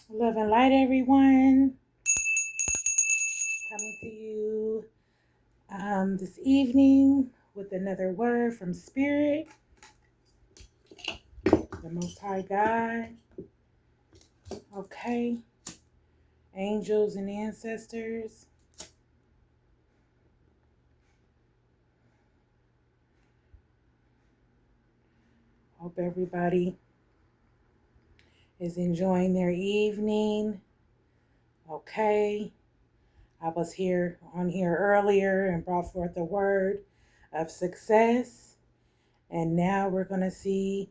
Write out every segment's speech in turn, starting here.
Love and light, everyone. Coming to you this evening with another word from Spirit, the Most High God. Okay, angels and ancestors. Hope everybody is enjoying their evening. Okay, I was on here earlier and brought forth the word of success, and now we're going to see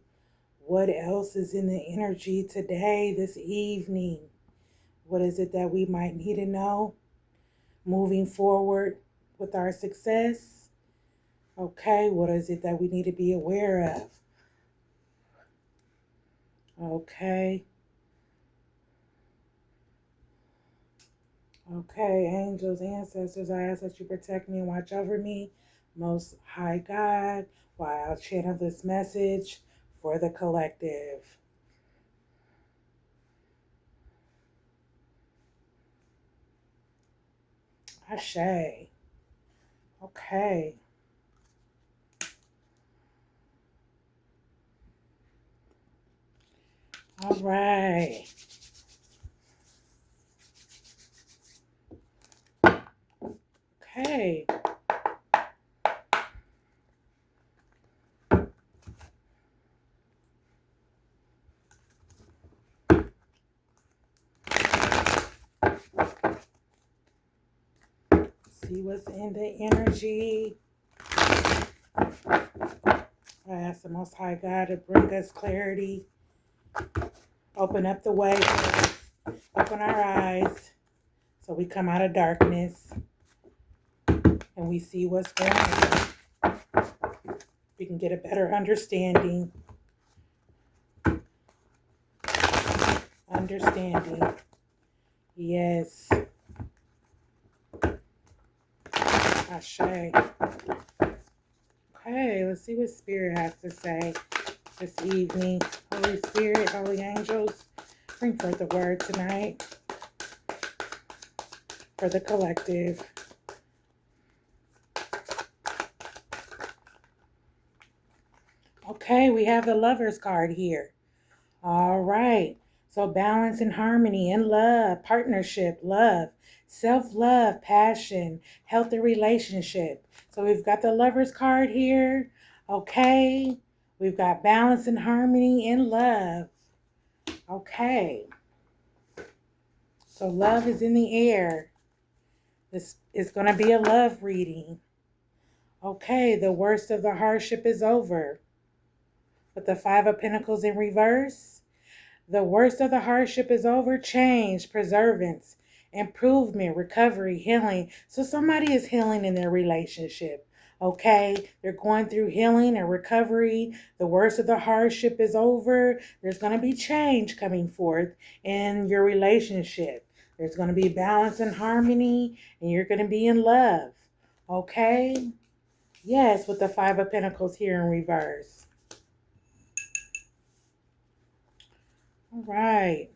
what else is in the energy today, this evening. What is it that we might need to know moving forward with our success? Okay, what is it that we need to be aware of? Okay. Okay, angels, ancestors, I ask that you protect me and watch over me, Most High God, while I'll channel this message for the collective. Ashe. Okay. All right. Okay. See what's in the energy. I ask the Most High God to bring us clarity, open up the way, open our eyes so we come out of darkness and we see what's going on. We can get a better understanding. Yes. Ashe. Okay, let's see what Spirit has to say this evening. Holy Spirit, Holy Angels, bring forth the word tonight for the collective. Okay, we have the Lover's card here. All right. So balance and harmony and love, partnership, love, self-love, passion, healthy relationship. So we've got the Lover's card here. Okay. We've got balance and harmony and love. Okay. So love is in the air. This is going to be a love reading. Okay. The worst of the hardship is over. With the Five of Pentacles in reverse. The worst of the hardship is over. Change, preservance, improvement, recovery, healing. So somebody is healing in their relationship. Okay, they're going through healing and recovery. The worst of the hardship is over. There's going to be change coming forth in your relationship. There's going to be balance and harmony, and you're going to be in love. Okay? Yes, with the Five of Pentacles here in reverse. All right.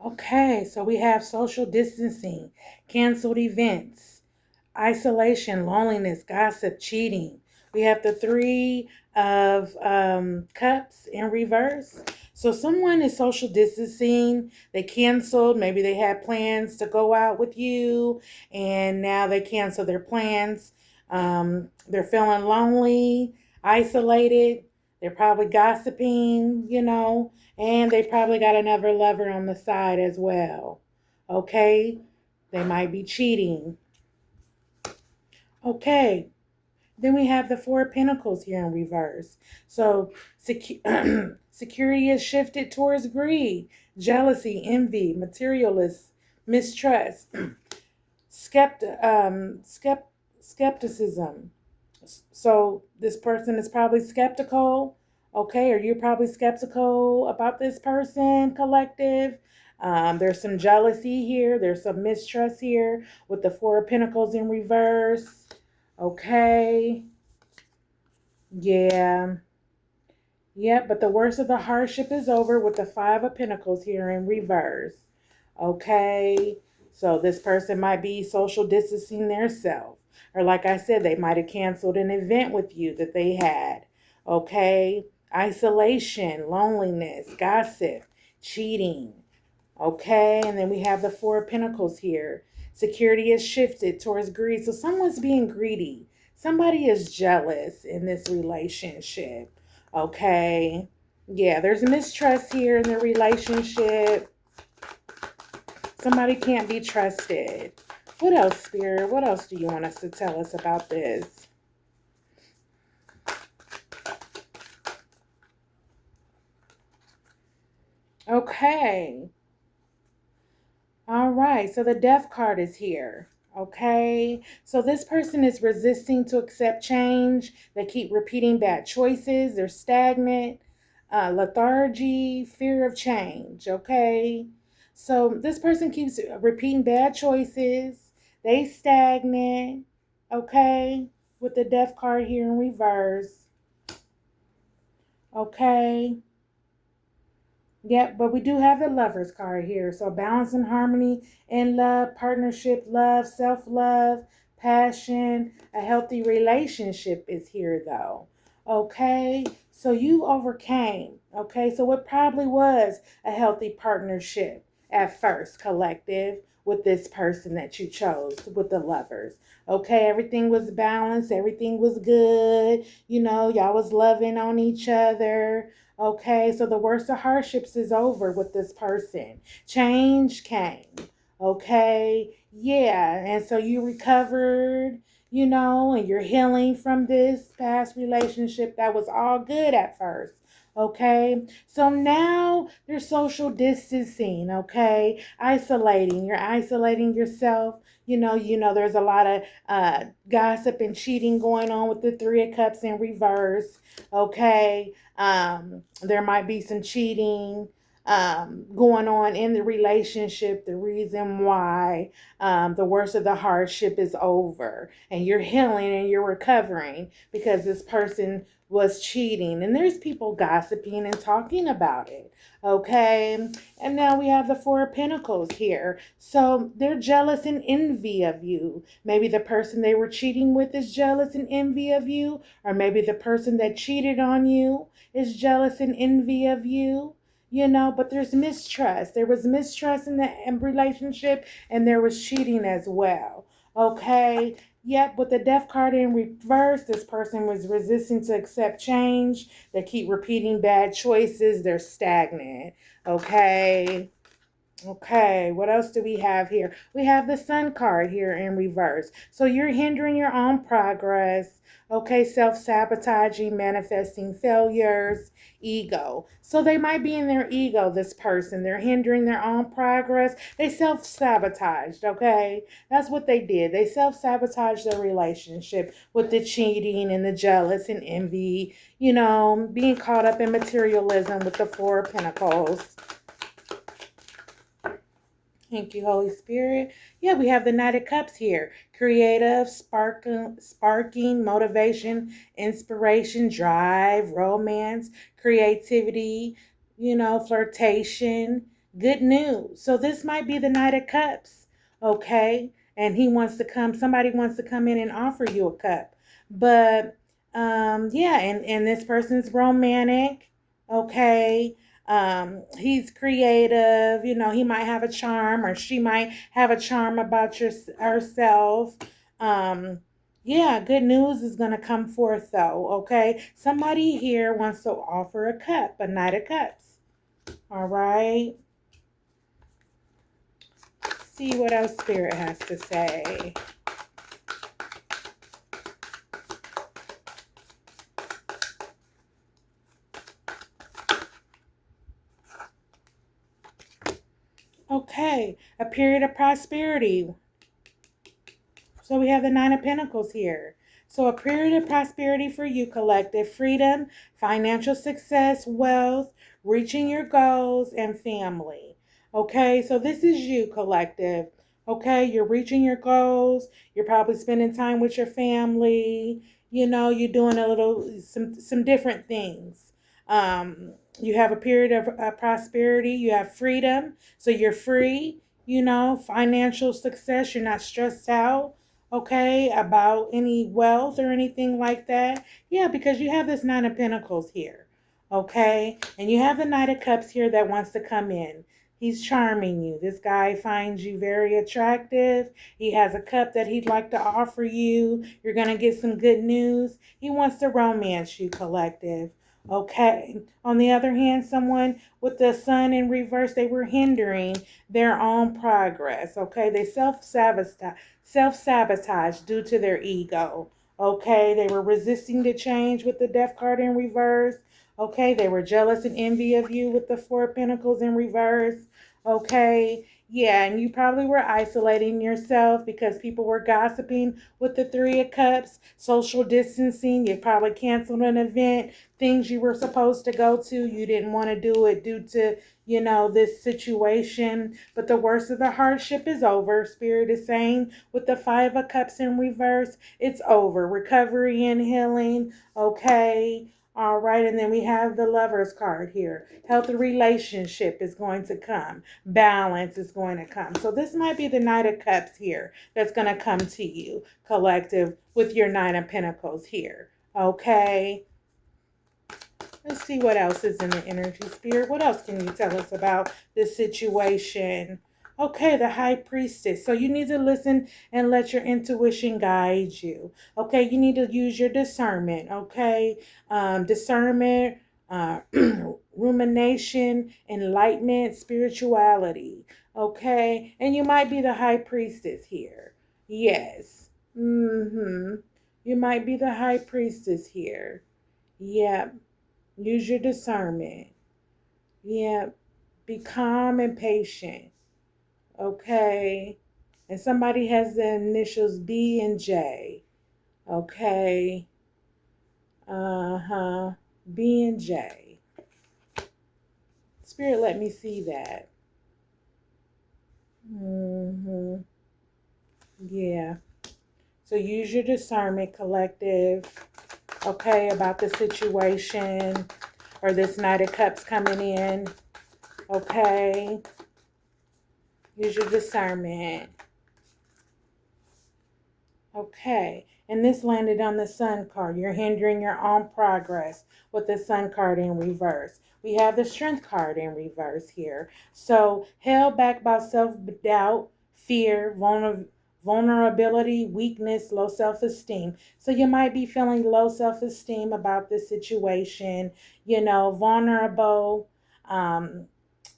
Okay, so we have social distancing, canceled events, isolation, loneliness, gossip, cheating. We have the Three of Cups in reverse. So someone is social distancing. They canceled. Maybe they had plans to go out with you, and now they cancel their plans. They're feeling lonely, isolated. They're probably gossiping, and they probably got another lover on the side as well. Okay? They might be cheating. Okay, then we have the Four of Pentacles here in reverse. So security is shifted towards greed, jealousy, envy, materialist, mistrust, skepticism. So this person is probably skeptical. Okay, or you're probably skeptical about this person, collective. There's some jealousy here. There's some mistrust here with the Four of Pentacles in reverse. Okay. Yeah. Yep, but the worst of the hardship is over with the Five of Pentacles here in reverse. Okay. So this person might be social distancing themselves. Or like I said, they might have canceled an event with you that they had. Okay. Isolation, loneliness, gossip, cheating. Okay, and then we have the Four of Pentacles here. Security is shifted towards greed. So someone's being greedy. Somebody is jealous in this relationship. Okay. Yeah, there's mistrust here in the relationship. Somebody can't be trusted. What else, Spirit? What else do you want us to tell us about this? Okay. All right, so the Death card is here. Okay, so this person is resisting to accept change. They keep repeating bad choices. They're stagnant, lethargy, fear of change. Okay, so this person keeps repeating bad choices. They stagnant. Okay, with the Death card here in reverse. Okay. Yep, but we do have the Lovers card here. So balance and harmony in love, partnership, love, self-love, passion, a healthy relationship is here though. Okay, so you overcame. Okay, so it probably was a healthy partnership at first, collective, with this person that you chose, with the Lovers. Okay, everything was balanced, everything was good. You know, y'all was loving on each other. Okay, so the worst of hardships is over with this person. Change came. Okay, yeah, and so you recovered, you know, and you're healing from this past relationship that was all good at first. Okay, so now you're social distancing, okay, isolating. You're isolating yourself. There's a lot of gossip and cheating going on with the Three of Cups in reverse. Okay, there might be some cheating going on in the relationship. The reason why the worst of the hardship is over, and you're healing and you're recovering because this person was cheating, and there's people gossiping and talking about it. Okay, and now we have the Four of Pentacles here. So they're jealous and envy of you. Maybe the person they were cheating with is jealous and envy of you, or maybe the person that cheated on you is jealous and envy of you. But there's mistrust. There was mistrust in the relationship, and there was cheating as well. Okay. Yep, with the Death card in reverse, this person was resisting to accept change. They keep repeating bad choices. They're stagnant. Okay. Okay, what else do we have here? We have the Sun card here in reverse. So you're hindering your own progress. Okay, self-sabotaging, manifesting failures, ego. So they might be in their ego, this person. They're hindering their own progress. They self-sabotaged, okay? That's what they did. They self-sabotaged their relationship with the cheating and the jealous and envy, being caught up in materialism with the Four of Pentacles. Thank you, Holy Spirit. Yeah, we have the Knight of Cups here. Creative, sparking, motivation, inspiration, drive, romance, creativity, flirtation, good news. So this might be the Knight of Cups, okay? And somebody wants to come in and offer you a cup. But, yeah, and this person's romantic, okay? He's creative, he might have a charm, or she might have a charm about herself. Yeah, good news is going to come forth though. Okay, somebody here wants to offer a cup, a Knight of Cups. All right, see what else Spirit has to say. Okay, a period of prosperity. So we have the Nine of Pentacles here. So a period of prosperity for you, collective, freedom, financial success, wealth, reaching your goals, and family. Okay, so this is you, collective. Okay, you're reaching your goals. You're probably spending time with your family. You're doing a little some different things. You have a period of prosperity. You have freedom, so you're free. Financial success. You're not stressed out. Okay, about any wealth or anything like that. Yeah, because you have this Nine of Pentacles here. Okay, and you have the Knight of Cups here that wants to come in. He's charming you. This guy finds you very attractive. He has a cup that he'd like to offer you. You're going to get some good news. He wants to romance you, collective. Okay. On the other hand, someone with the sun in reverse, they were hindering their own progress. Okay. They self-sabotage due to their ego. Okay. They were resisting the change with the Death card in reverse. Okay, they were jealous and envy of you with the Four of Pentacles in reverse. Okay, yeah, and you probably were isolating yourself because people were gossiping with the Three of Cups, social distancing. You probably canceled an event, things you were supposed to go to. You didn't want to do it due to, this situation. But the worst of the hardship is over. Spirit is saying with the Five of Cups in reverse, it's over. Recovery and healing. Okay. All right, and then we have the Lovers card here. Healthy relationship is going to come. Balance is going to come. So this might be the Knight of Cups here that's going to come to you, collective, with your Nine of Pentacles here. Okay. Let's see what else is in the energy, Spirit. What else can you tell us about this situation? Okay, the High Priestess. So you need to listen and let your intuition guide you. Okay, you need to use your discernment. Okay, discernment, rumination, enlightenment, spirituality. Okay, and you might be the High Priestess here. Yes. You might be the High Priestess here. Yep. Use your discernment. Yeah. Be calm and patient. Okay. And somebody has the initials B and J. Okay. B and J. Spirit, let me see that. Yeah. So use your discernment, collective. Okay, about the situation or this Knight of Cups coming in. Okay. Use your discernment. Okay. And this landed on the Sun card. You're hindering your own progress with the Sun card in reverse. We have the Strength card in reverse here. So held back by self-doubt, fear, vulnerability, weakness, low self-esteem. So you might be feeling low self-esteem about this situation, vulnerable,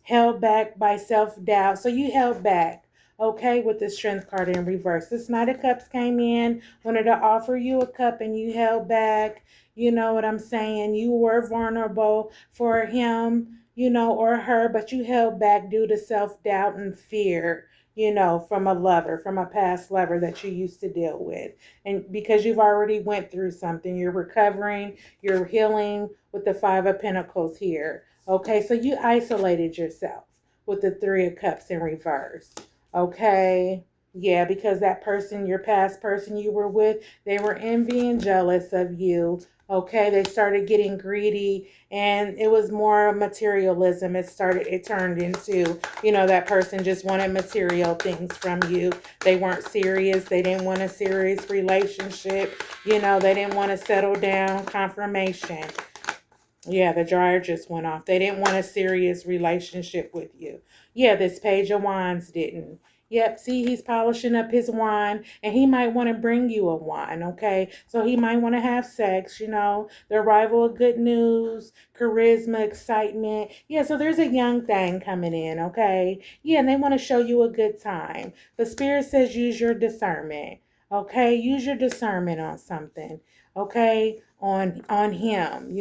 held back by self-doubt. So you held back, okay, with the Strength card in reverse. This Knight of Cups came in, wanted to offer you a cup, and you held back. You know what I'm saying? You were vulnerable for him, or her, but you held back due to self-doubt and fear, from a lover, from a past lover that you used to deal with. And because you've already went through something, you're recovering, you're healing with the Five of Pentacles here. Okay, so you isolated yourself with the Three of Cups in reverse. Okay, yeah, because that person, your past person you were with, they were envy and jealous of you. Okay, they started getting greedy, and it was more materialism. It turned into, that person just wanted material things from you. They weren't serious. They didn't want a serious relationship. They didn't want to settle down, confirmation. Yeah, the dryer just went off. They didn't want a serious relationship with you. Yeah, this Page of Wands didn't. Yep, see, he's polishing up his wine, and he might want to bring you a wine, okay? So he might want to have sex, the arrival of good news, charisma, excitement. Yeah, so there's a young thing coming in, okay? Yeah, and they want to show you a good time. The Spirit says use your discernment, okay? Use your discernment on something, okay? On him,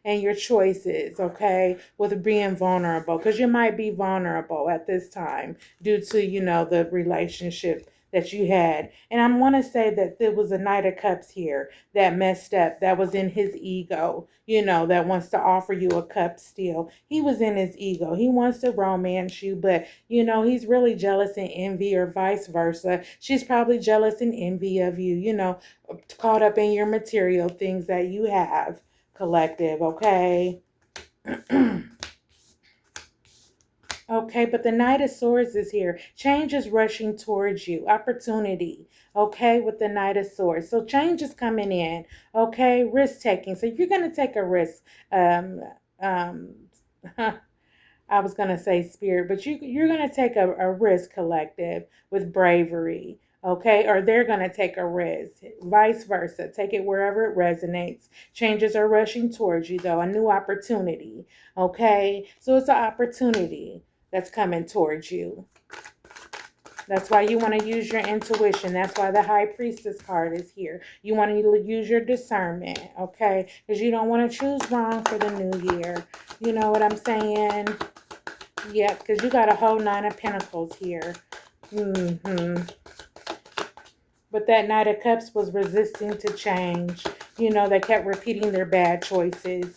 and your choices, okay, with being vulnerable, because you might be vulnerable at this time due to, the relationship that you had. And I want to say that there was a Knight of Cups here that messed up, that was in his ego, that wants to offer you a cup still. He was in his ego. He wants to romance you, but, he's really jealous and envy, or vice versa. She's probably jealous and envy of you, caught up in your material things that you have, collective, okay? Okay, but the Knight of Swords is here. Change is rushing towards you. Opportunity, okay, with the Knight of Swords. So change is coming in, okay? Risk taking. So you're going to take a risk. Um, I was going to say spirit, but you're going to take a risk, collective, with bravery, okay? Or they're going to take a risk, vice versa. Take it wherever it resonates. Changes are rushing towards you, though, a new opportunity, okay? So it's an opportunity that's coming towards you. That's why you want to use your intuition. That's why the High Priestess card is here. You want to use your discernment, okay? Because you don't want to choose wrong for the new year. You know what I'm saying? Yeah, because you got a whole Nine of Pentacles here. But that Knight of Cups was resisting to change. They kept repeating their bad choices.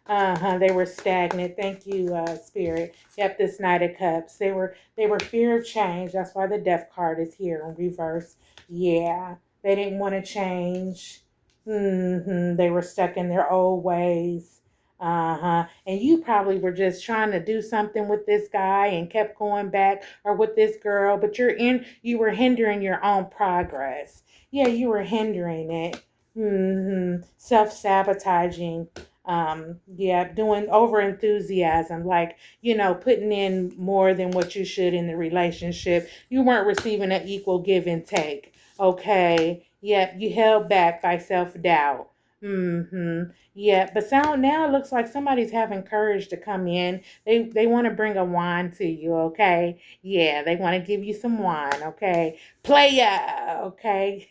They were stagnant. Thank you, Spirit. Yep, this Knight of Cups. They were fear of change. That's why the Death card is here in reverse. Yeah, they didn't want to change. They were stuck in their old ways. And you probably were just trying to do something with this guy and kept going back, or with this girl, but you were hindering your own progress. Yeah, you were hindering it. Self-sabotaging. Yeah, doing over enthusiasm, like, putting in more than what you should in the relationship. You weren't receiving an equal give and take. Okay. Yeah, you held back by self-doubt. Yeah, but now it looks like somebody's having courage to come in. They want to bring a wine to you, okay? Yeah, they want to give you some wine, okay? Playa, okay?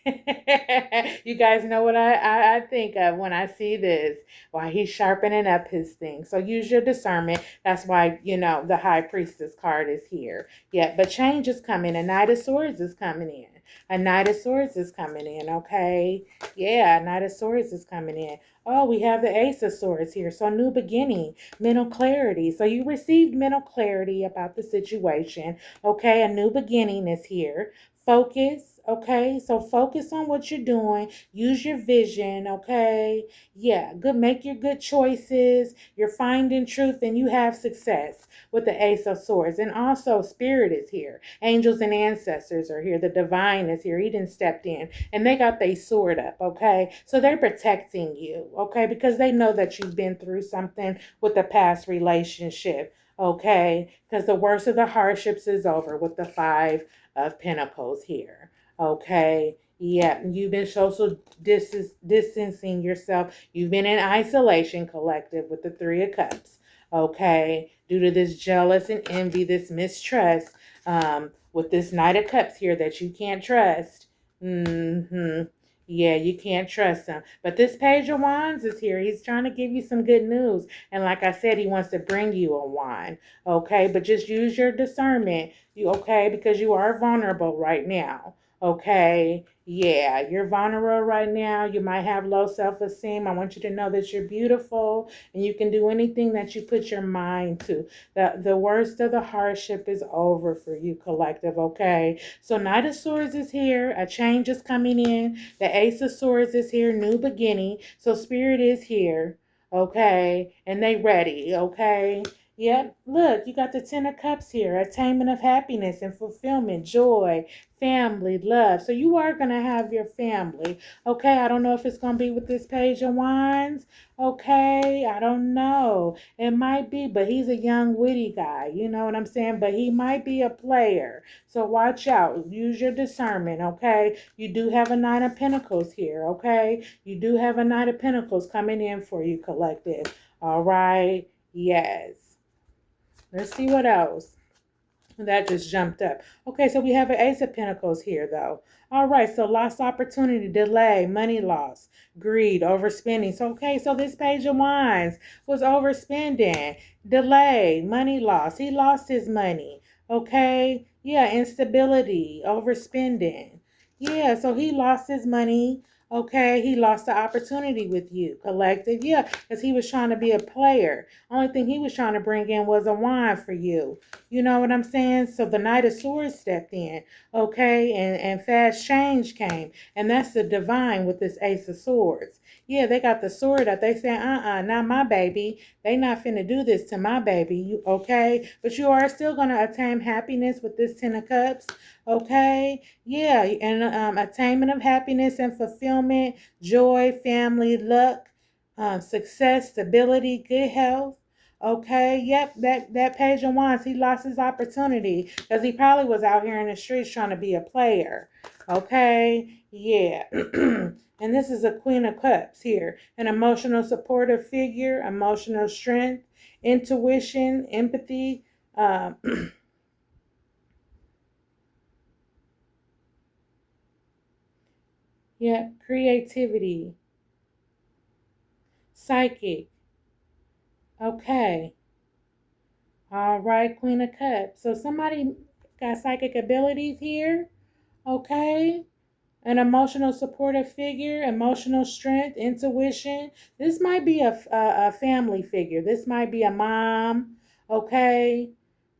You guys know what I think of when I see this. Why he's sharpening up his thing. So use your discernment. That's why, the High Priestess card is here. Yeah, but change is coming. A Knight of Swords is coming in. A Knight of Swords is coming in, okay? Yeah, a Knight of Swords is coming in. Oh, we have the Ace of Swords here. So new beginning, mental clarity. So you received mental clarity about the situation. Okay, a new beginning is here. Focus, okay? So focus on what you're doing. Use your vision, okay? Yeah, good. Make your good choices. You're finding truth and you have success with the Ace of Swords. And also Spirit is here. Angels and ancestors are here. The divine is here. He didn't stepped in and they got their sword up, okay? So they're protecting you, okay? Because they know that you've been through something with the past relationship, okay? Because the worst of the hardships is over with the Five of Pentacles here, okay? Yeah, you've been social distancing yourself. You've been in isolation, collective, with the Three of Cups, okay? Due to this jealous and envy, this mistrust, with this Knight of Cups here that you can't trust. Yeah, you can't trust him. But this Page of Wands is here. He's trying to give you some good news. And like I said, he wants to bring you a wand. Okay, but just use your discernment. Okay, because you are vulnerable right now. Okay, yeah, you're vulnerable right now. You might have low self-esteem. I want you to know that you're beautiful and you can do anything that you put your mind to. The worst of the hardship is over for you, collective, okay? So Knight of Swords is here. A change is coming in. The Ace of Swords is here. New beginning. So Spirit is here, okay? And they ready, okay? Yep, look, you got the Ten of Cups here. Attainment of happiness and fulfillment, joy, family, love. So you are going to have your family. Okay, I don't know if it's going to be with this Page of Wands. Okay, I don't know. It might be, but he's a young, witty guy. You know what I'm saying? But he might be a player. So watch out. Use your discernment, okay? You do have a Nine of Pentacles here, okay? You do have a Knight of Pentacles coming in for you, collective. All right? Yes. Let's see what else. That just jumped up. Okay, so we have an Ace of Pentacles here, though. All right, so lost opportunity, delay, money loss, greed, overspending. So, okay, so this Page of Wands was overspending, delay, money loss. He lost his money. Okay. Yeah, instability, overspending. Yeah, so he lost his money. Okay, he lost the opportunity with you, collective. Yeah, because he was trying to be a player. Only thing he was trying to bring in was a wine for you. You know what I'm saying? So the Knight of Swords stepped in. Okay, and fast change came. And that's the divine with this Ace of Swords. Yeah, they got the sword up. They say, not my baby. They not finna do this to my baby. You okay? But you are still gonna attain happiness with this Ten of Cups. Okay? Yeah, and attainment of happiness and fulfillment, joy, family, luck, success, stability, good health. Okay, yep, that Page of Wands, he lost his opportunity because he probably was out here in the streets trying to be a player. Okay, yeah. And this is a Queen of Cups here. An emotional supportive figure, emotional strength, intuition, empathy, um, yeah, creativity, psychic. Okay. All right, Queen of Cups. So somebody got psychic abilities here. Okay. An emotional supportive figure, emotional strength, intuition. This might be a family figure. This might be a mom, okay?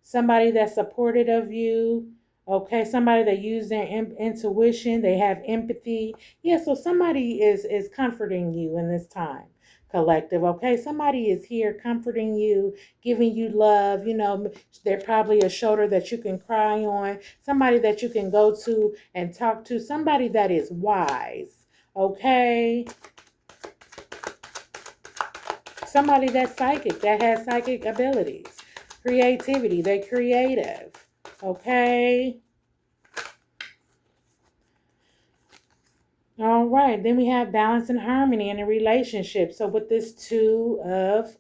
Somebody that's supportive of you, okay? Somebody that uses their intuition, they have empathy. Yeah, so somebody is comforting you in this time, collective, okay? Somebody is here comforting you, giving you love. You know, they're probably a shoulder that you can cry on, somebody that you can go to and talk to, somebody that is wise, okay? Somebody that's psychic, that has psychic abilities, creativity, they're creative, okay? All right, then we have balance and harmony in a relationship. So with this two of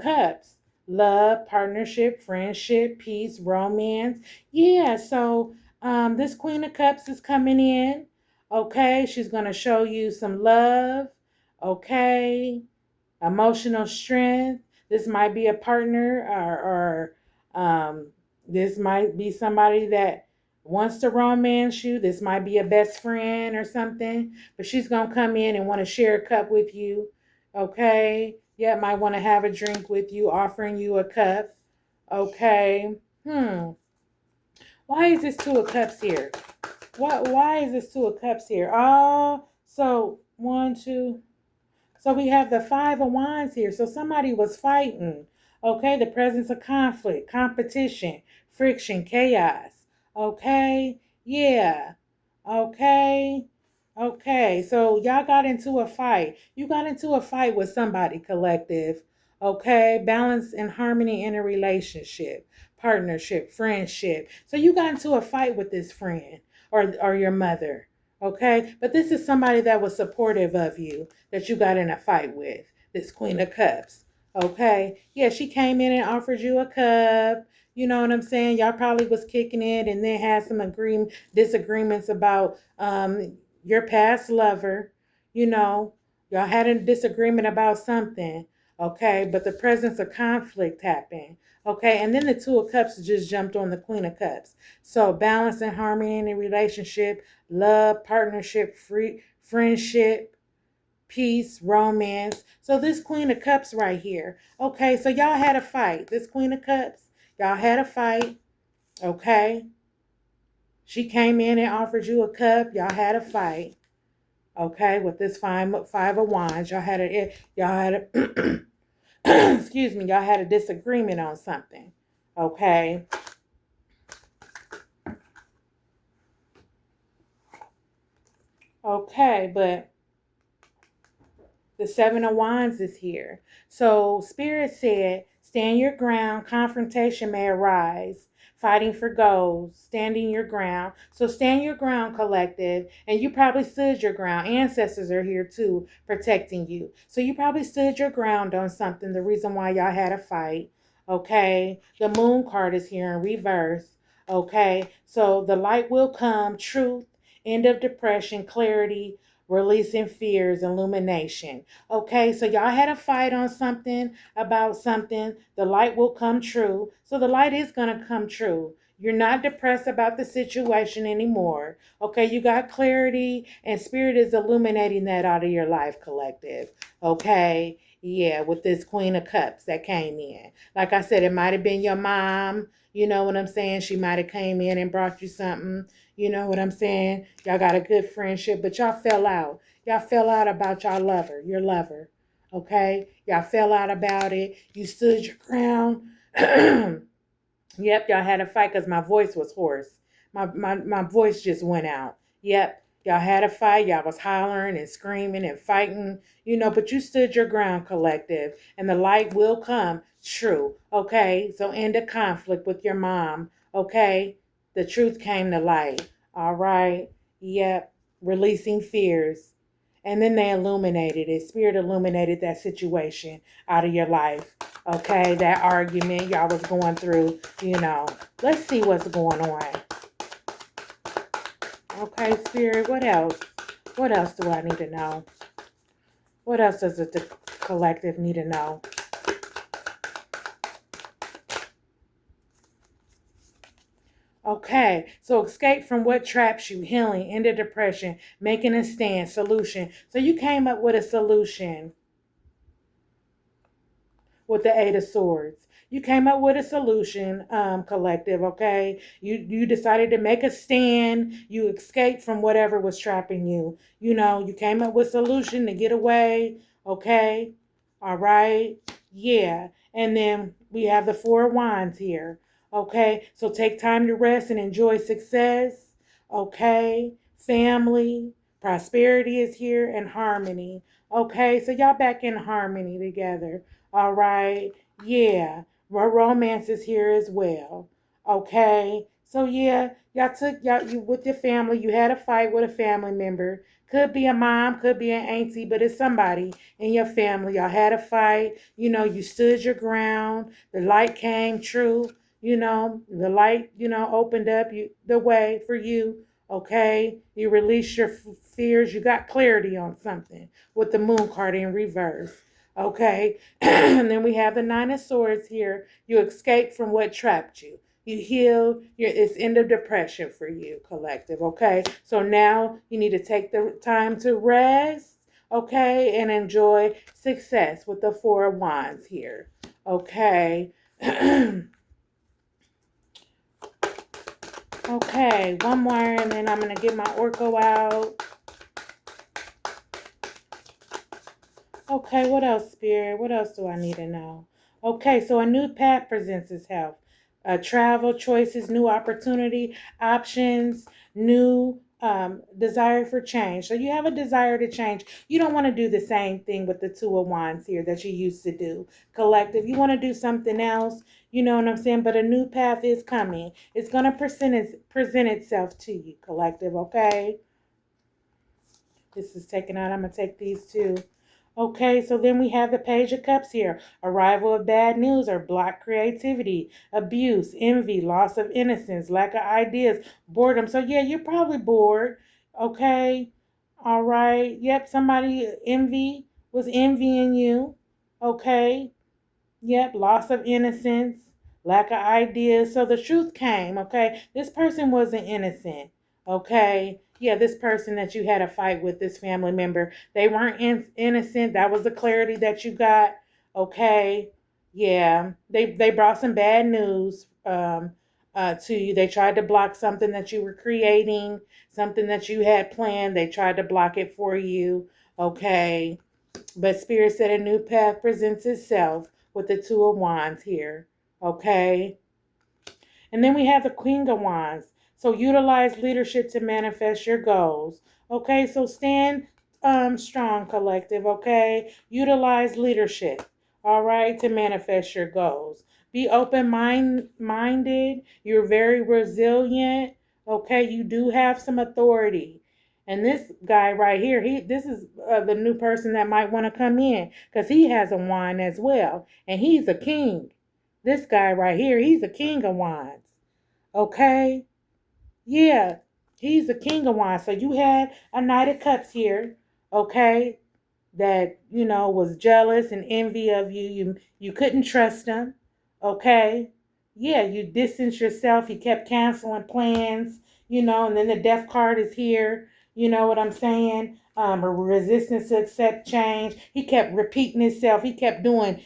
cups, love, partnership, friendship, peace, romance. Yeah, so this Queen of Cups is coming in. Okay, she's going to show you some love. Okay, emotional strength. This might be a partner, or this might be somebody that wants to romance you. This might be a best friend or something, but she's going to come in and want to share a cup with you. Okay. Yeah, might want to have a drink with you, offering you a cup. Okay. Why is this Two of Cups here? Why is this Two of Cups here? Oh, so one, two. So we have the Five of Wands here. So somebody was fighting. Okay, the presence of conflict, competition, friction, chaos. Okay, yeah. Okay. Okay. So y'all got into a fight. You got into a fight with somebody, collective. Okay. Balance and harmony in a relationship, partnership, friendship. So you got into a fight with this friend or your mother. Okay. But this is somebody that was supportive of you that you got in a fight with. This Queen of Cups. Okay. Yeah, she came in and offered you a cup. You know what I'm saying? Y'all probably was kicking it and then had some disagreements about your past lover. You know, y'all had a disagreement about something. Okay, but the presence of conflict happened. Okay, and then the Two of Cups just jumped on the Queen of Cups. So balance and harmony in a relationship, love, partnership, free friendship, peace, romance. So this Queen of Cups right here. Okay, so y'all had a fight. This Queen of Cups, y'all had a fight. Okay, she came in and offered you a cup. Y'all had a fight. Okay, with this five of wands, y'all had a excuse me, y'all had a disagreement on something. Okay. Okay, but the Seven of Wands is here. So Spirit said, stand your ground, confrontation may arise. Fighting for goals, standing your ground. So stand your ground, collective. And you probably stood your ground. Ancestors are here too, protecting you. So you probably stood your ground on something, the reason why y'all had a fight. Okay. The moon card is here in reverse. Okay. So the light will come, truth, end of depression, clarity, releasing fears, illumination. Okay, so y'all had a fight on something, about something. The light will come true. So the light is going to come true. You're not depressed about the situation anymore. Okay, you got clarity, and spirit is illuminating that out of your life, collective. Okay, yeah, with this Queen of Cups that came in. Like I said, it might have been your mom. You know what I'm saying? She might have came in and brought you something. You know what I'm saying? Y'all got a good friendship, but y'all fell out. Y'all fell out about your lover. Okay? Y'all fell out about it. You stood your ground. Yep, y'all had a fight because my voice was hoarse. My voice just went out. Yep, y'all had a fight. Y'all was hollering and screaming and fighting, but you stood your ground, collective, and the light will come true. Okay, so end the conflict with your mom. Okay, the truth came to light. All right, yep, releasing fears. And then they illuminated it. Spirit illuminated that situation out of your life. Okay, that argument y'all was going through. Let's see what's going on. Okay, Spirit, what else? What else do I need to know? What else does the collective need to know? Okay, so escape from what traps you, healing, end of depression, making a stand, solution. So you came up with a solution with the Eight of Swords. You came up with a solution, collective, okay? You decided to make a stand. You escaped from whatever was trapping you. You came up with a solution to get away, okay? All right? Yeah. And then we have the Four of Wands here, okay? So take time to rest and enjoy success, okay? Family, prosperity is here, and harmony, okay? So y'all back in harmony together. All right. Yeah. Romance is here as well. Okay. So yeah, you with your family, you had a fight with a family member. Could be a mom, could be an auntie, but it's somebody in your family. Y'all had a fight. You stood your ground. The light came true. The light, opened up the way for you. Okay. You released your fears. You got clarity on something with the moon card in reverse. Okay. And then we have the Nine of Swords here. You escape from what trapped you. You heal. It's end of depression for you, collective. Okay. So now you need to take the time to rest. Okay. And enjoy success with the Four of Wands here. Okay. Okay. One more, and then I'm going to get my Orco out. Okay, what else, Spirit? What else do I need to know? Okay, so a new path presents itself. Travel choices, new opportunity, options, new desire for change. So you have a desire to change. You don't want to do the same thing with the Two of Wands here that you used to do. Collective, you want to do something else. You know what I'm saying? But a new path is coming. It's going to present itself to you, collective, okay? This is taken out. I'm going to take these two. Okay, so then we have the Page of Cups here. Arrival of bad news or blocked creativity, abuse, envy, loss of innocence, lack of ideas, boredom. So yeah, you're probably bored. Okay. All right. Yep, somebody was envying you. Okay. Yep, loss of innocence, lack of ideas. So the truth came, okay? This person wasn't innocent, okay? Yeah, this person that you had a fight with, this family member, they weren't innocent. That was the clarity that you got, okay? Yeah, they brought some bad news to you. They tried to block something that you were creating, something that you had planned. They tried to block it for you, okay? But Spirit said a new path presents itself with the Two of Wands here. Okay. And then we have the Queen of Wands. So utilize leadership to manifest your goals. Okay. So stand strong, collective. Okay. Utilize leadership. All right. To manifest your goals. Be minded. You're very resilient. Okay. You do have some authority. And this guy right here, this is the new person that might want to come in because he has a wand as well. And he's a king. This guy right here, he's a king of wands. Okay? Yeah. He's the king of wands. So you had a knight of cups here, okay, that, was jealous and envy of you. You couldn't trust him, okay? Yeah, you distanced yourself. He kept canceling plans, and then the death card is here. You know what I'm saying? A resistance to accept change. He kept repeating himself. He kept doing,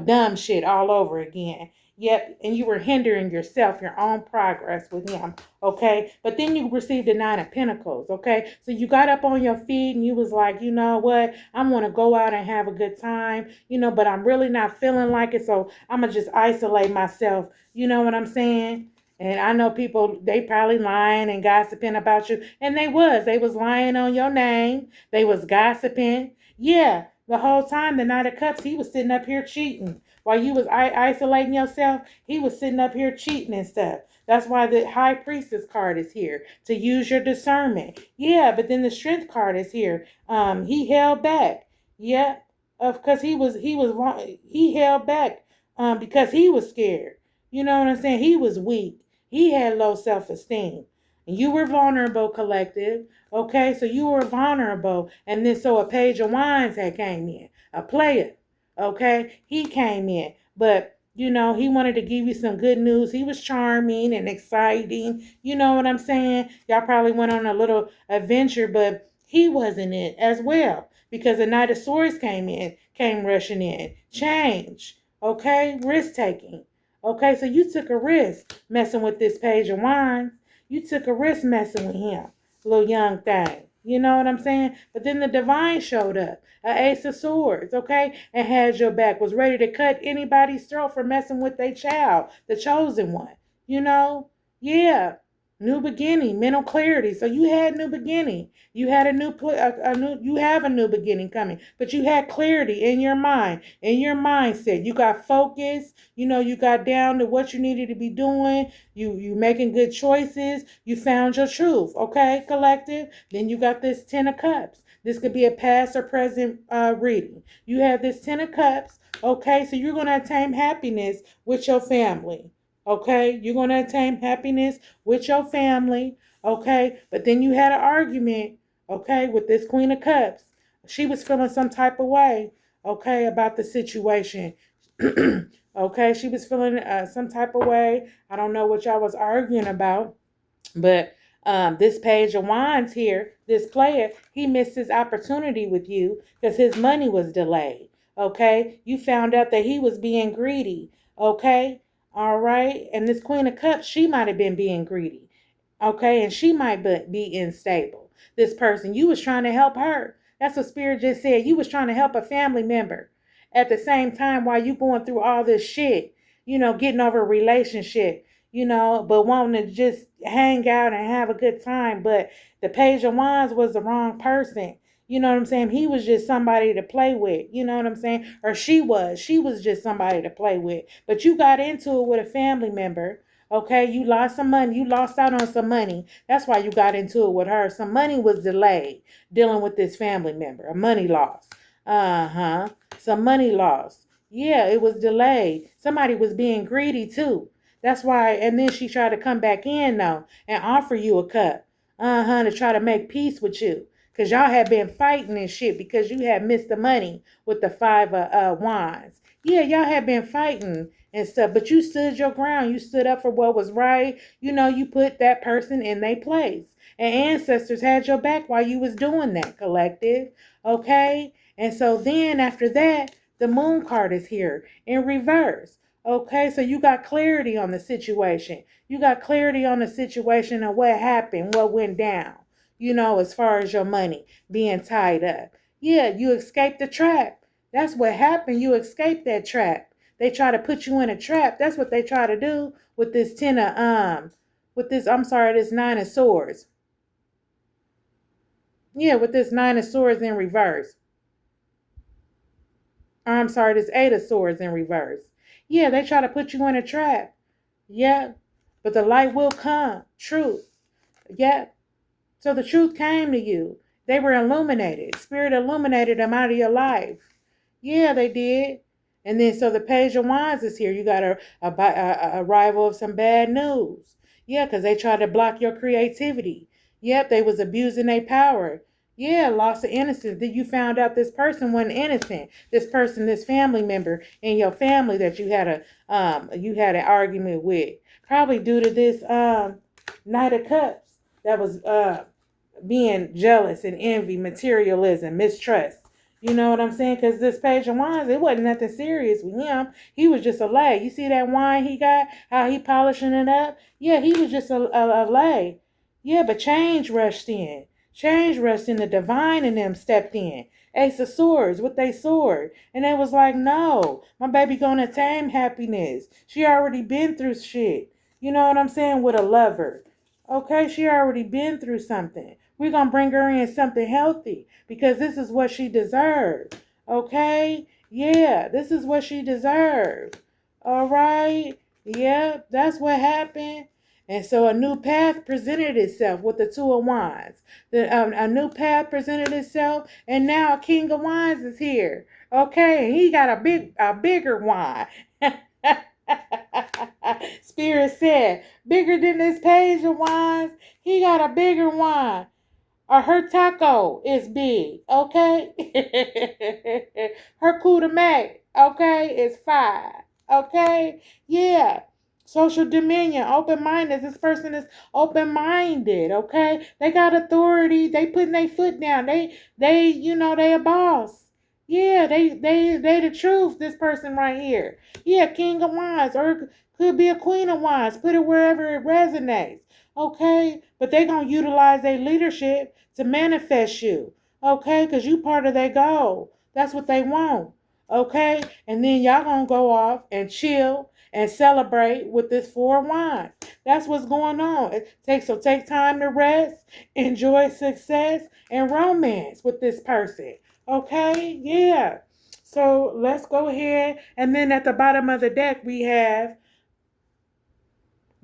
dumb shit all over again. Yep, and you were hindering yourself, your own progress with him, okay? But then you received the Nine of Pentacles, okay? So you got up on your feet and you was like, you know what? I want to go out and have a good time, but I'm really not feeling like it, so I'm going to just isolate myself. You know what I'm saying? And I know people, they probably lying and gossiping about you. And they was lying on your name. They was gossiping. Yeah, the whole time, the Knight of Cups, he was sitting up here cheating. While you was isolating yourself, he was sitting up here cheating and stuff. That's why the High Priestess card is here, to use your discernment. Yeah, but then the Strength card is here. He held back. Yeah, because he held back because he was scared. You know what I'm saying? He was weak. He had low self-esteem. And you were vulnerable, collective. Okay, so you were vulnerable. And then so a Page of Wands had came in. A player. Okay, he came in. But he wanted to give you some good news. He was charming and exciting. You know what I'm saying? Y'all probably went on a little adventure, but he wasn't it as well. Because the Knight of Swords came rushing in. Change. Okay, risk taking. Okay, so you took a risk messing with this Page of Wands. You took a risk messing with him, little young thing. You know what I'm saying? But then the Divine showed up, an Ace of Swords, okay, and had your back, was ready to cut anybody's throat for messing with their child, the chosen one. You know? Yeah. New beginning, mental clarity. So you had new beginning. You had you have a new beginning coming, but you had clarity in your mind, in your mindset. You got focused. You got down to what you needed to be doing. You making good choices. You found your truth. Okay, collective. Then you got this Ten of Cups. This could be a past or present reading. You have this Ten of Cups. Okay, so you're gonna attain happiness with your family. Okay, you're gonna attain happiness with your family. Okay, but then you had an argument. Okay, with this Queen of Cups. She was feeling some type of way. Okay, about the situation. Okay, she was feeling some type of way. I don't know what y'all was arguing about, but this Page of Wands here, this player, he missed his opportunity with you because his money was delayed. Okay, you found out that he was being greedy. Okay, all right, and this Queen of Cups, she might have been being greedy. Okay, and she might be unstable. This person, you was trying to help her. That's what Spirit just said. You was trying to help a family member at the same time while you going through all this shit, getting over a relationship, but wanting to just hang out and have a good time. But the Page of Wands was the wrong person. You know what I'm saying? He was just somebody to play with. You know what I'm saying? Or she was. She was just somebody to play with. But you got into it with a family member. Okay, you lost some money. You lost out on some money. That's why you got into it with her. Some money was delayed dealing with this family member. A money loss. Uh-huh. Some money loss. Yeah, it was delayed. Somebody was being greedy too. That's why, and then she tried to come back in though and offer you a cup. To try to make peace with you. Because y'all had been fighting and shit because you had missed the money with the Five of Wands. Yeah, y'all had been fighting and stuff, but you stood your ground. You stood up for what was right. You put that person in their place. And ancestors had your back while you was doing that, collective. Okay? And so then after that, the Moon card is here in reverse. Okay, so you got clarity on the situation. You got clarity on the situation of what happened, what went down, as far as your money being tied up. Yeah, you escaped the trap. That's what happened. You escaped that trap. They try to put you in a trap. That's what they try to do with this this Nine of Swords. Yeah, with this Nine of Swords in reverse. I'm sorry, this Eight of Swords in reverse. Yeah, they try to put you in a trap. Yeah, but the light will come. Truth. Yeah. So the truth came to you. They were illuminated. Spirit illuminated them out of your life. Yeah, they did. And then so the Page of Wands is here. You got a arrival of some bad news. Yeah, because they try to block your creativity. Yep, they was abusing their power. Yeah, loss of innocence. Then you found out this person wasn't innocent. This person, this family member in your family that you had an argument with, probably due to this Knight of Cups that was being jealous and envy, materialism, mistrust. You know what I'm saying? Because this Page of Wands, it wasn't nothing serious with him. He was just a lay. You see that wine he got? How he polishing it up? Yeah, he was just a lay. Yeah, but change rushed in. Change rushed in. The divine in them stepped in. Ace of Swords with their sword. And they was like, no, my baby gonna attain happiness. She already been through shit. You know what I'm saying? With a lover. Okay, she already been through something. We're going to bring her in something healthy because this is what she deserved. Okay? Yeah, this is what she deserved. All right? Yeah, that's what happened. And so a new path presented itself with the Two of Wands. A new path presented itself, and now King of Wands is here. Okay, he got a bigger wand. Spirit said, bigger than this Page of Wands, he got a bigger wand. Or her taco is big, okay? Her coup de main, okay, is 5, okay? Yeah. Social dominion, open-minded. This person is open-minded, okay? They got authority. They putting their foot down. They a boss. Yeah, they the truth, this person right here. Yeah, King of Wands, or it could be a Queen of Wands. Put it wherever it resonates. Okay, but they gonna utilize their leadership to manifest you. Okay, because you part of their goal. That's what they want. Okay, and then y'all gonna go off and chill and celebrate with this 4 of Wands. That's what's going on. Take time to rest, enjoy success and romance with this person. Okay, yeah. So let's go ahead, and then at the bottom of the deck we have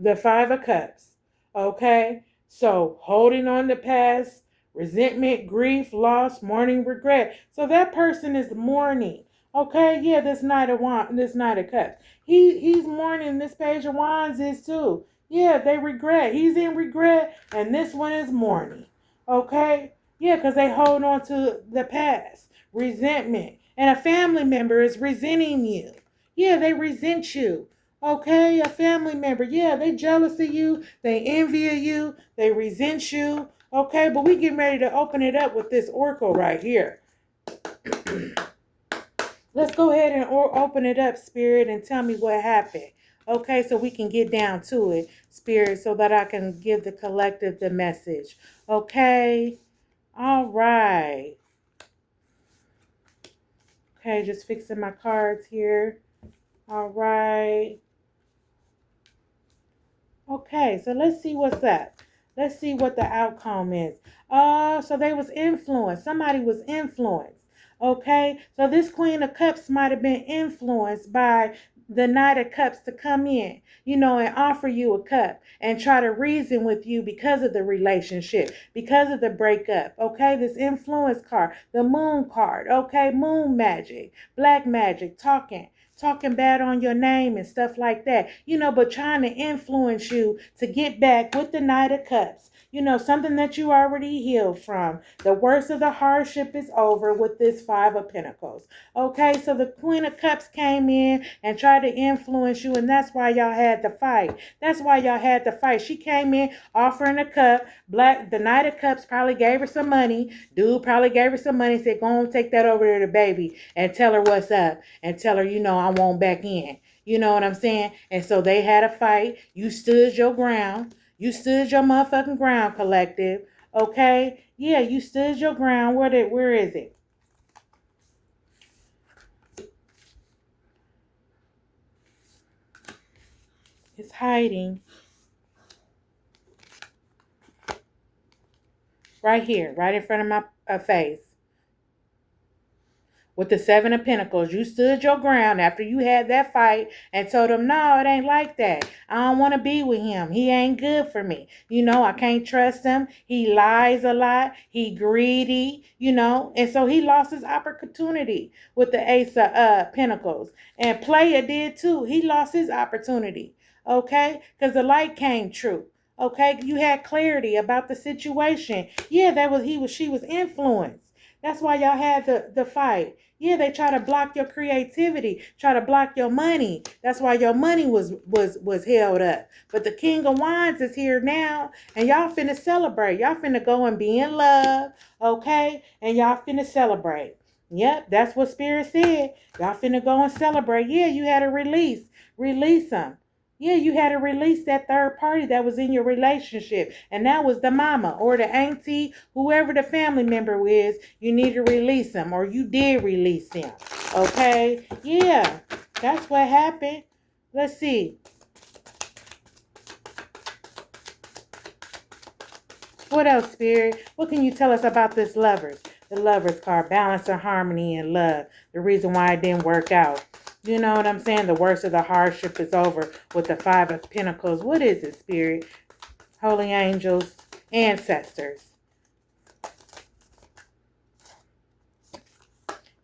the 5 of Cups. Okay? So holding on to past, resentment, grief, loss, mourning, regret. So that person is mourning. Okay? Yeah, this Knight of Cups. He's mourning. This Page of Wands is too. Yeah, they regret. He's in regret, and this one is mourning. Okay? Yeah, because they hold on to the past. Resentment. And a family member is resenting you. Yeah, they resent you. Okay, a family member. Yeah, they jealous of you. They envy you. They resent you. Okay, but we getting ready to open it up with this oracle right here. Let's go ahead and open it up, Spirit, and tell me what happened. Okay, so we can get down to it, Spirit, so that I can give the collective the message. Okay, all right. Okay, just fixing my cards here. All right. Okay, so let's see what's up. Let's see what the outcome is. So they was influenced. Somebody was influenced. Okay, so this Queen of Cups might have been influenced by the Knight of Cups to come in, and offer you a cup and try to reason with you because of the relationship, because of the breakup. Okay, this influence card, the Moon card. Okay, moon magic, black magic, talking bad on your name and stuff like that, but trying to influence you to get back with the Knight of Cups, something that you already healed from. The worst of the hardship is over with this 5 of Pentacles. Okay, so the Queen of Cups came in and tried to influence you, and that's why y'all had to fight. She came in offering a cup. The Knight of Cups probably gave her some money. Dude probably gave her some money, said, go on, take that over to the baby and tell her what's up and tell her, I won't back in. You know what I'm saying? And so they had a fight. You stood your ground. You stood your motherfucking ground, collective. Okay? Yeah, you stood your ground. Where is it? It's hiding. Right here, right in front of my face. With the 7 of Pentacles, you stood your ground after you had that fight and told him, no, it ain't like that. I don't want to be with him. He ain't good for me. I can't trust him. He lies a lot. He greedy, and so he lost his opportunity with the Ace of Pentacles. And Player did too. He lost his opportunity, okay? Because the light came true. Okay, you had clarity about the situation. Yeah, she was influenced. That's why y'all had the fight. Yeah, they try to block your creativity, try to block your money. That's why your money was held up. But the King of Wands is here now, and y'all finna celebrate. Y'all finna go and be in love, okay? And y'all finna celebrate. Yep, that's what Spirit said. Y'all finna go and celebrate. Yeah, you had a release. Release them. Yeah, you had to release that third party that was in your relationship. And that was the mama or the auntie, whoever the family member is. You need to release them, or you did release them. Okay? Yeah, that's what happened. Let's see. What else, Spirit? What can you tell us about this lovers? The lovers card, balance and harmony and love. The reason why it didn't work out. You know what I'm saying? The worst of the hardship is over with the Five of Pentacles. What is it, Spirit? Holy angels, ancestors.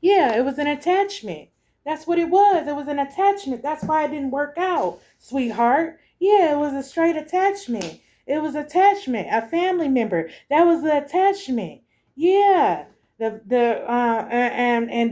Yeah, it was an attachment. That's what it was. It was an attachment. That's why it didn't work out, sweetheart. Yeah, it was a straight attachment. It was attachment. A family member. That was the attachment. Yeah. And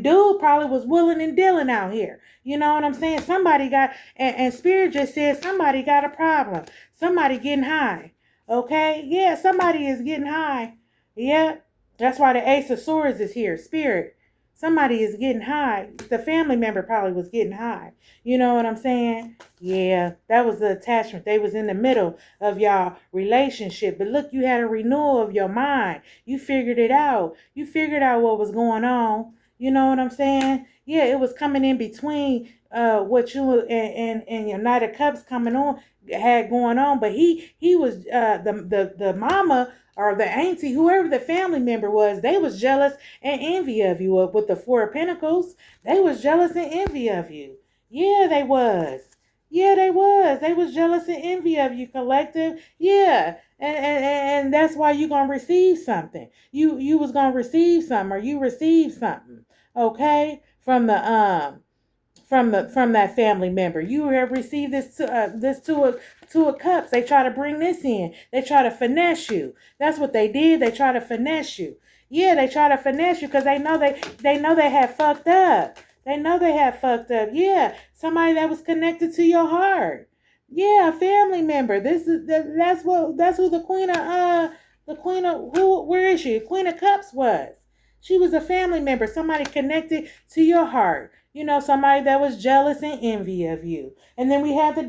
dude probably was willing and dealing out here. You know what I'm saying? Somebody got and Spirit just said somebody got a problem. Somebody getting high. Okay? Yeah, somebody is getting high. Yeah. That's why the Ace of Swords is here. Spirit. Somebody is getting high. The family member probably was getting high. You know what I'm saying? Yeah, that was the attachment. They was in the middle of y'all relationship. But look, you had a renewal of your mind. You figured it out. You figured out what was going on. You know what I'm saying? Yeah, it was coming in between what you and your Knight of Cups coming on had going on. But he was the mama or the auntie, whoever the family member was, they was jealous and envy of you. With the Four of Pentacles, they was jealous and envy of you. Yeah, they was. Yeah, they was. They was jealous and envy of you, collective. Yeah. And that's why you gonna receive something. You was gonna receive something, or you received something. Okay? From that family member. You have received this two of cups. They try to bring this in. They try to finesse you. That's what they did. They try to finesse you. Yeah, they try to finesse you because they know they had fucked up. They know they had fucked up. Yeah, somebody that was connected to your heart. Yeah, a family member. That's who the queen of who where is she? Queen of Cups was. She was a family member, somebody connected to your heart. You know, somebody that was jealous and envy of you. And then we have the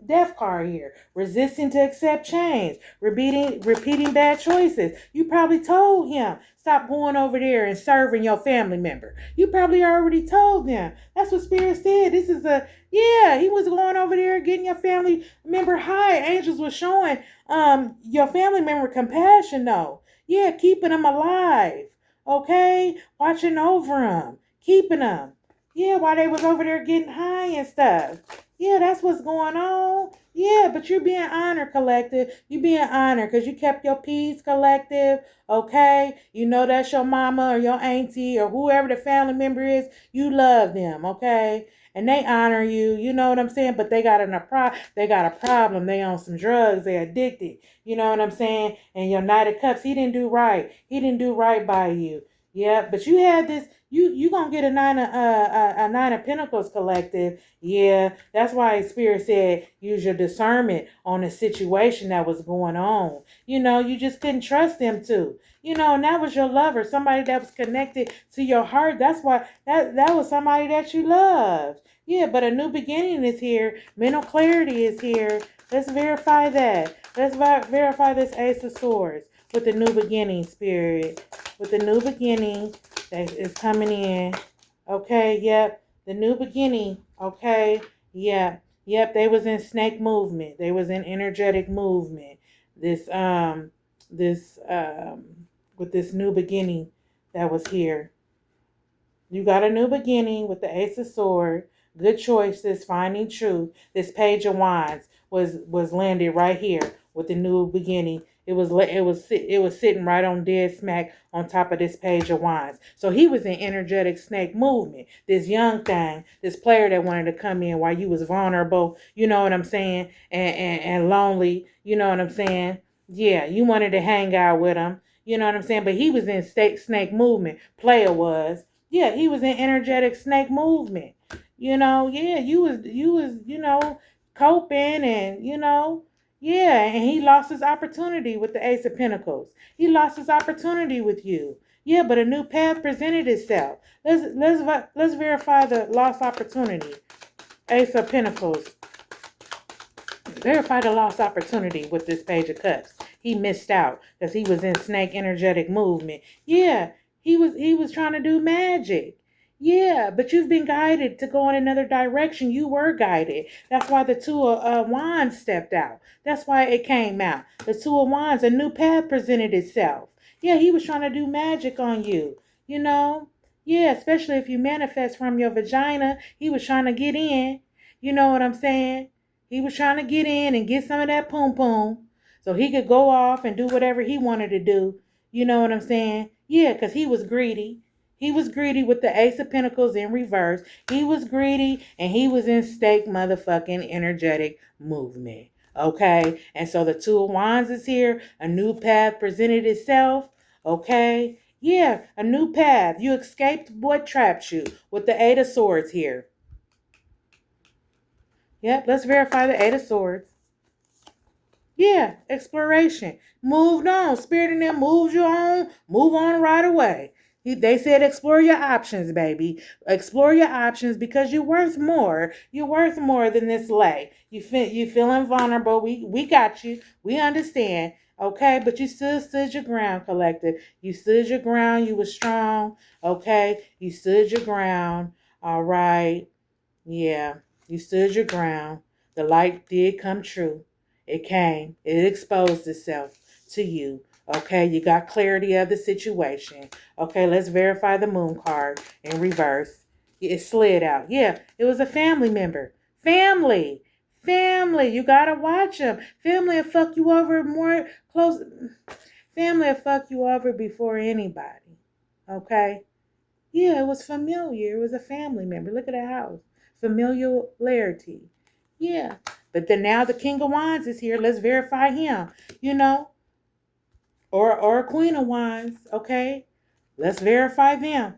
death card here. Resisting to accept change. Repeating bad choices. You probably told him, stop going over there and serving your family member. You probably already told them. That's what Spirit said. He was going over there getting your family member high. Angels was showing your family member compassion though. Yeah, keeping them alive. Okay? Watching over them. Keeping them. Yeah, while they was over there getting high and stuff. Yeah, that's what's going on. Yeah, but you're being honored, collective. You being honored because you kept your peace, collective. Okay? You know that's your mama or your auntie or whoever the family member is. You love them, okay? And they honor you. You know what I'm saying? But they got a problem. They on some drugs. They addicted. You know what I'm saying? And your Knight of Cups, he didn't do right. He didn't do right by you. Yeah, but you had this. You gonna get a nine of Pentacles, collective. Yeah, that's why Spirit said use your discernment on the situation that was going on. You know, you just couldn't trust them to. You know, and that was your lover, somebody that was connected to your heart. That's why that was somebody that you loved. Yeah, but a new beginning is here. Mental clarity is here. Let's verify that. Let's verify this Ace of Swords with the new beginning, Spirit. With the new beginning that is coming in. Okay, yep. The new beginning. Okay, yeah. Yep, they was in snake movement. They was in energetic movement. This with this new beginning that was here. You got a new beginning with the Ace of Swords. Good choices, finding truth. This Page of Wands was landed right here with the new beginning. It was sitting right on dead smack on top of this page of wands. So he was in energetic snake movement. This young thing, this player that wanted to come in while you was vulnerable, you know what I'm saying, and lonely, you know what I'm saying. Yeah, you wanted to hang out with him, you know what I'm saying. But he was in snake movement. Player was, yeah, he was in energetic snake movement. Yeah, you was coping and yeah, and he lost his opportunity with the Ace of Pentacles. He lost his opportunity with you. Yeah, but a new path presented itself. Let's verify the lost opportunity. Ace of Pentacles. Verify the lost opportunity with this Page of Cups. He missed out because he was in snake energetic movement. Yeah, he was trying to do magic. Yeah, but you've been guided to go in another direction. You were guided. That's why the Two of Wands stepped out. That's why it came out. The Two of Wands, a new path presented itself. Yeah, he was trying to do magic on you. You know? Yeah, especially if you manifest from your vagina. He was trying to get in. You know what I'm saying? He was trying to get in and get some of that poom poom so he could go off and do whatever he wanted to do. You know what I'm saying? Yeah, because he was greedy. He was greedy with the Ace of Pentacles in reverse. He was greedy and he was in stake motherfucking energetic movement. Okay? And so the Two of Wands is here. A new path presented itself. Okay? Yeah, a new path. You escaped what trapped you with the Eight of Swords here. Yep, let's verify the Eight of Swords. Yeah, exploration. Moved on. Spirit in them moves you on. Move on right away. They said explore your options, baby. Explore your options because you're worth more. You're worth more than this lay. You feeling vulnerable. We got you. We understand. Okay, but you still stood your ground, collective. You stood your ground. You were strong. Okay, you stood your ground. All right. Yeah, you stood your ground. The light did come true. It came. It exposed itself to you. Okay, you got clarity of the situation. Okay, let's verify the moon card in reverse. It slid out. Yeah, it was a family member. Family. Family. You gotta watch them. Family will fuck you over more close. Family will fuck you over before anybody. Okay? Yeah, it was familiar. It was a family member. Look at the house. Familiarity. Yeah. But then now the King of Wands is here. Let's verify him. Or Queen of Wands. Okay. Let's verify them.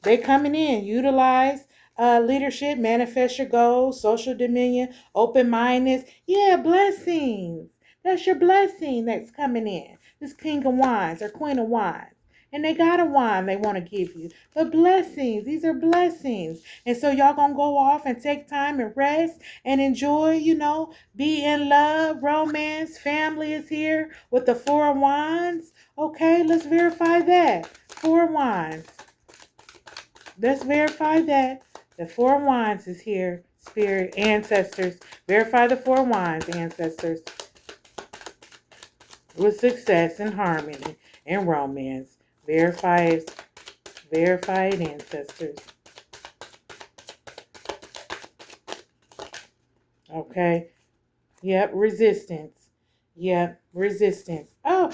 They coming in. Utilize leadership, manifest your goals, social dominion, open-mindedness. Yeah, blessings. That's your blessing that's coming in. This King of Wands or Queen of Wands. And they got a wand they want to give you. But blessings. These are blessings. And so y'all going to go off and take time and rest and enjoy, be in love, romance. Family is here with the Four of Wands. Okay, let's verify that. Four of Wands. Let's verify that. The Four of Wands is here. Spirit, ancestors. Verify the Four of Wands, ancestors. With success and harmony and romance. Verified ancestors. Okay. Yep, resistance. Yep, resistance. Oh.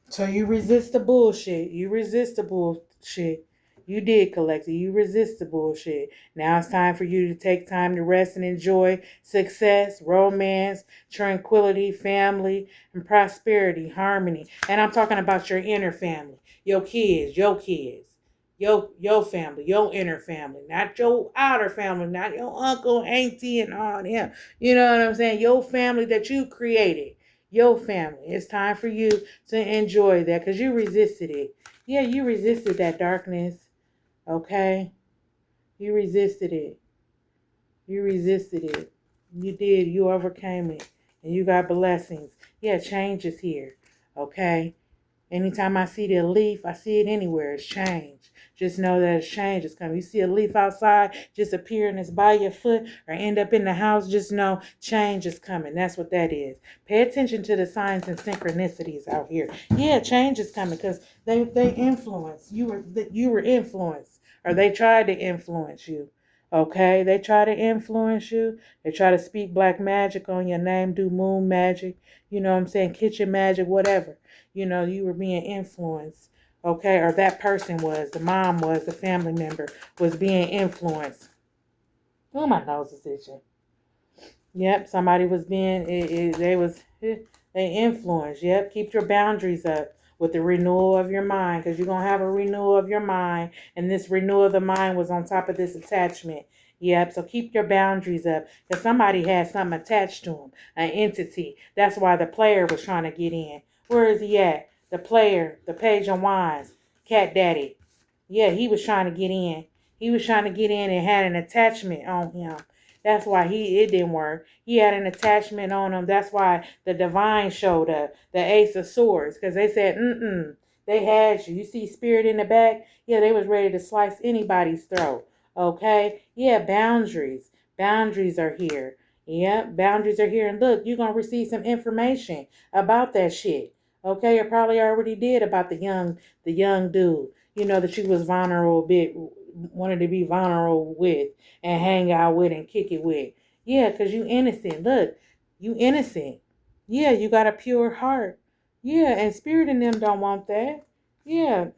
So you resist the bullshit. You resist the bullshit. You did, collective. You resist the bullshit. Now it's time for you to take time to rest and enjoy success, romance, tranquility, family, and prosperity, harmony. And I'm talking about your inner family, your kids, your family, your inner family, not your outer family, not your uncle, auntie, and all them. You know what I'm saying? Your family that you created. Your family. It's time for you to enjoy that because you resisted it. Yeah, you resisted that darkness. Okay? You resisted it. You resisted it. You did. You overcame it. And you got blessings. Yeah, change is here. Okay? Anytime I see the leaf, I see it anywhere. It's change. Just know that it's change is coming. You see a leaf outside just appear and it's by your foot or end up in the house, just know change is coming. That's what that is. Pay attention to the signs and synchronicities out here. Yeah, change is coming because they influence. You were influenced or they tried to influence you. Okay, they try to influence you. They try to speak black magic on your name, do moon magic, you know what I'm saying, kitchen magic, whatever. You know, you were being influenced. Okay, or that person was, the mom was, the family member was being influenced. Oh, my nose is itching. Yep, somebody was being, they influenced. Yep, keep your boundaries up with the renewal of your mind, because you're going to have a renewal of your mind. And this renewal of the mind was on top of this attachment. Yep, so keep your boundaries up, because somebody had something attached to them, an entity. That's why the player was trying to get in. Where is he at? The player, the page of wands, cat daddy. Yeah, he was trying to get in. He was trying to get in and had an attachment on him. That's why it didn't work. He had an attachment on him. That's why the divine showed up, the ace of swords, because they said, they had you. You see spirit in the back? Yeah, they was ready to slice anybody's throat. Okay? Yeah, boundaries. Boundaries are here. Yeah, boundaries are here. And look, you're going to receive some information about that shit. Okay? You probably already did about the young dude, you know, that you was vulnerable bit wanted to be vulnerable with and hang out with and kick it with. Yeah, because you innocent. Look, you innocent. Yeah, you got a pure heart. Yeah, and spirit in them don't want that. Yeah,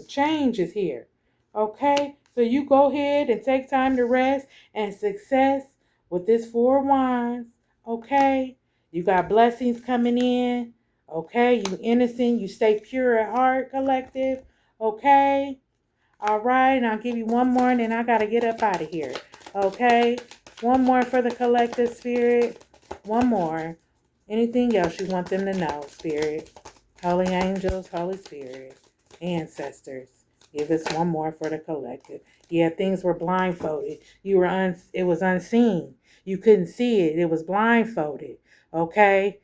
change is here. Okay, so you go ahead and take time to rest and success with this four of wands. Okay, you got blessings coming in. Okay, you innocent. You stay pure at heart, collective. Okay. All right, and I'll give you one more, and then I got to get up out of here. Okay? One more for the collective, Spirit. One more. Anything else you want them to know, Spirit? Holy angels, Holy Spirit, ancestors. Give us one more for the collective. Yeah, things were blindfolded. It was unseen. You couldn't see it. It was blindfolded. Okay?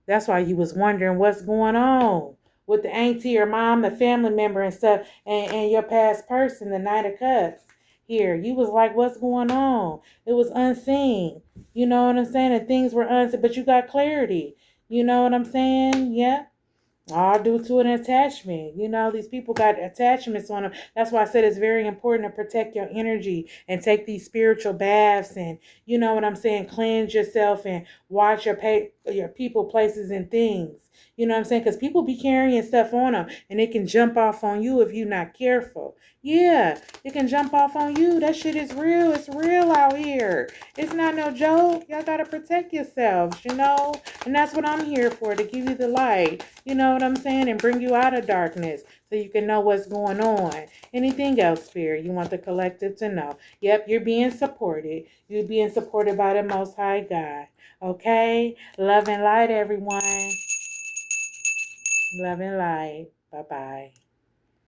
That's why you was wondering what's going on with the auntie or mom, the family member and stuff, and your past person, the Knight of Cups. Here, you was like, what's going on? It was unseen. You know what I'm saying? And things were unseen, but you got clarity. You know what I'm saying? Yeah. All due to an attachment. You know, these people got attachments on them. That's why I said it's very important to protect your energy and take these spiritual baths and, you know what I'm saying, cleanse yourself and watch your people, places, and things. You know what I'm saying? Because people be carrying stuff on them and it can jump off on you if you're not careful. Yeah, it can jump off on you. That shit is real. It's real out here. It's not no joke. Y'all got to protect yourselves, you know? And that's what I'm here for, to give you the light. You know what I'm saying? And bring you out of darkness so you can know what's going on. Anything else, Spirit, you want the collective to know? Yep, you're being supported. You're being supported by the Most High God. Okay? Love and light, everyone. Love and light. Bye-bye.